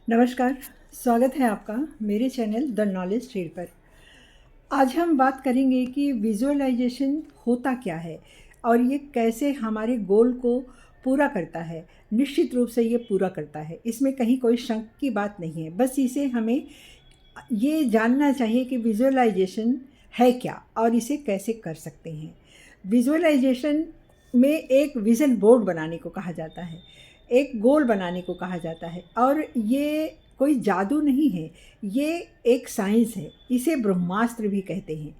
नमस्कार, स्वागत है आपका मेरे चैनल द नॉलेज ट्रेड पर। आज हम बात करेंगे कि विजुअलाइजेशन होता क्या है और ये कैसे हमारे गोल को पूरा करता है। निश्चित रूप से ये पूरा करता है, इसमें कहीं कोई शक की बात नहीं है। बस इसे हमें ये जानना चाहिए कि विजुअलाइजेशन है क्या और इसे कैसे कर सकते हैं। विजुअलाइजेशन में एक विज़न बोर्ड बनाने को कहा जाता है, एक गोल बनाने को कहा जाता है और ये कोई जादू नहीं है, ये एक साइंस है। इसे ब्रह्मास्त्र भी कहते हैं,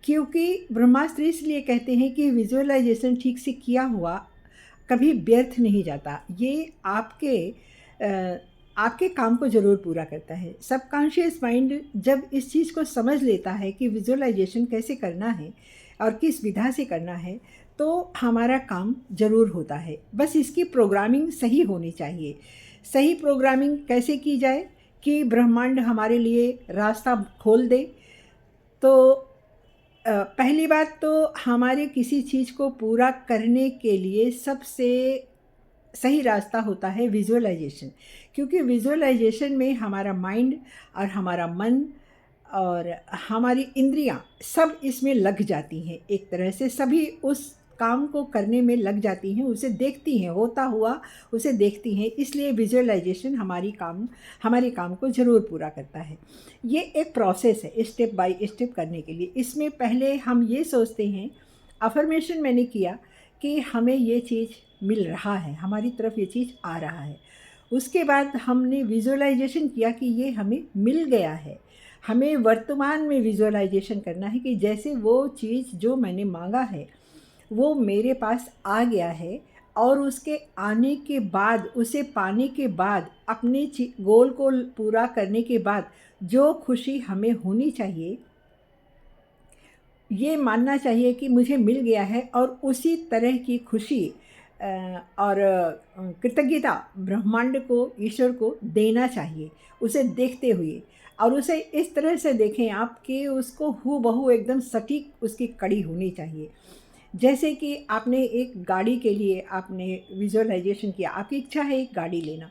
क्योंकि ब्रह्मास्त्र इसलिए कहते हैं कि विजुअलाइजेशन ठीक से किया हुआ कभी व्यर्थ नहीं जाता। ये आपके काम को ज़रूर पूरा करता है। सबकॉन्शियस माइंड जब इस चीज़ को समझ लेता है कि विजुअलाइजेशन कैसे करना है और किस विधा से करना है, तो हमारा काम ज़रूर होता है। बस इसकी प्रोग्रामिंग सही होनी चाहिए। सही प्रोग्रामिंग कैसे की जाए कि ब्रह्मांड हमारे लिए रास्ता खोल दे। तो पहली बात तो हमारे किसी चीज़ को पूरा करने के लिए सबसे सही रास्ता होता है विजुअलाइजेशन, क्योंकि विजुअलाइजेशन में हमारा माइंड और हमारा मन और हमारी इंद्रियां सब इसमें लग जाती हैं। एक तरह से सभी उस काम को करने में लग जाती हैं, उसे देखती हैं, होता हुआ उसे देखती हैं। इसलिए विजुअलाइजेशन हमारे काम को ज़रूर पूरा करता है। ये एक प्रोसेस है स्टेप बाय स्टेप करने के लिए। इसमें पहले हम ये सोचते हैं, अफर्मेशन मैंने किया कि हमें ये चीज़ मिल रहा है, हमारी तरफ ये चीज़ आ रहा है। उसके बाद हमने विजुअलाइजेशन किया कि ये हमें मिल गया है। हमें वर्तमान में विजुअलाइजेशन करना है कि जैसे वो चीज़ जो मैंने मांगा है वो मेरे पास आ गया है, और उसके आने के बाद, उसे पाने के बाद, अपने गोल को पूरा करने के बाद जो खुशी हमें होनी चाहिए, ये मानना चाहिए कि मुझे मिल गया है, और उसी तरह की खुशी और कृतज्ञता ब्रह्मांड को, ईश्वर को देना चाहिए, उसे देखते हुए। और उसे इस तरह से देखें आप कि उसको हूबहू एकदम सटीक उसकी कड़ी होनी चाहिए। जैसे कि आपने एक गाड़ी के लिए आपने विजुअलाइजेशन किया, आपकी इच्छा है एक गाड़ी लेना।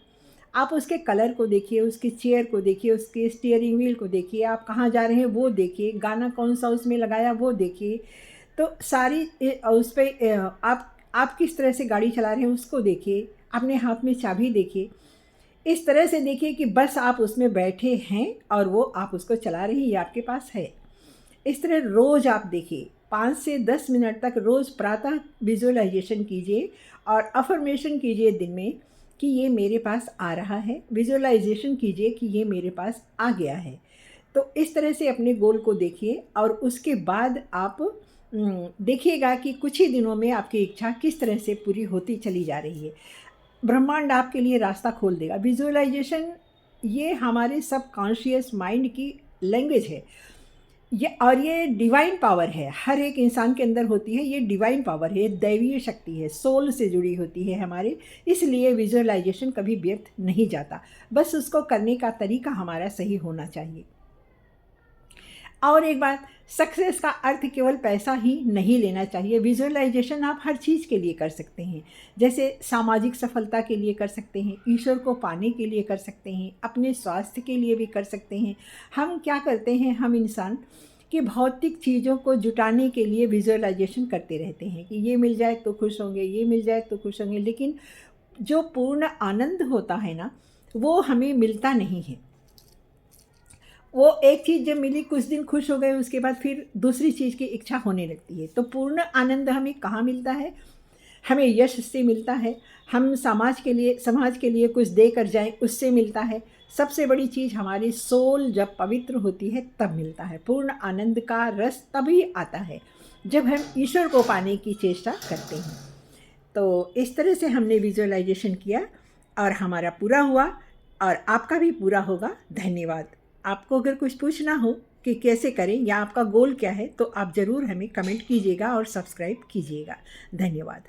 आप उसके कलर को देखिए, उसकी चेयर को देखिए, उसके स्टीयरिंग व्हील को देखिए, आप कहाँ जा रहे हैं वो देखिए, गाना कौन सा उसमें लगाया वो देखिए। तो सारी उस पर आप किस तरह से गाड़ी चला रहे हैं उसको देखिए, अपने हाथ में चाबी देखिए। इस तरह से देखिए कि बस आप उसमें बैठे हैं और वो आप उसको चला रही हैं, ये आपके पास है। इस तरह रोज़ आप देखिए, 5 से 10 मिनट तक रोज़ प्रातः विजुअलाइजेशन कीजिए और अफर्मेशन कीजिए दिन में कि ये मेरे पास आ रहा है। विजुअलाइजेशन कीजिए कि ये मेरे पास आ गया है। तो इस तरह से अपने गोल को देखिए और उसके बाद आप देखिएगा कि कुछ ही दिनों में आपकी इच्छा किस तरह से पूरी होती चली जा रही है। ब्रह्मांड आपके लिए रास्ता खोल देगा। विजुअलाइजेशन ये हमारे सबकॉन्शियस माइंड की लैंग्वेज है, ये डिवाइन पावर है, हर एक इंसान के अंदर होती है। ये डिवाइन पावर है, दैवीय शक्ति है, सोल से जुड़ी होती है हमारे। इसलिए विजुअलाइजेशन कभी व्यर्थ नहीं जाता, बस उसको करने का तरीका हमारा सही होना चाहिए। और एक बात, सक्सेस का अर्थ केवल पैसा ही नहीं लेना चाहिए। विजुअलाइजेशन आप हर चीज़ के लिए कर सकते हैं, जैसे सामाजिक सफलता के लिए कर सकते हैं, ईश्वर को पाने के लिए कर सकते हैं, अपने स्वास्थ्य के लिए भी कर सकते हैं। हम क्या करते हैं, हम इंसान कि भौतिक चीज़ों को जुटाने के लिए विजुअलाइजेशन करते रहते हैं कि ये मिल जाए तो खुश होंगे, ये मिल जाए तो खुश होंगे, लेकिन जो पूर्ण आनंद होता है ना, वो हमें मिलता नहीं है। वो एक चीज़ जब मिली, कुछ दिन खुश हो गए, उसके बाद फिर दूसरी चीज़ की इच्छा होने लगती है। तो पूर्ण आनंद हमें कहाँ मिलता है? हमें यश से मिलता है, हम समाज के लिए कुछ दे कर जाएँ उससे मिलता है। सबसे बड़ी चीज़ हमारी सोल जब पवित्र होती है तब मिलता है। पूर्ण आनंद का रस तभी आता है जब हम ईश्वर को पाने की चेष्टा करते हैं। तो इस तरह से हमने विजुअलाइजेशन किया और हमारा पूरा हुआ, और आपका भी पूरा होगा। धन्यवाद। आपको अगर कुछ पूछना हो कि कैसे करें या आपका गोल क्या है, तो आप ज़रूर हमें कमेंट कीजिएगा और सब्सक्राइब कीजिएगा। धन्यवाद।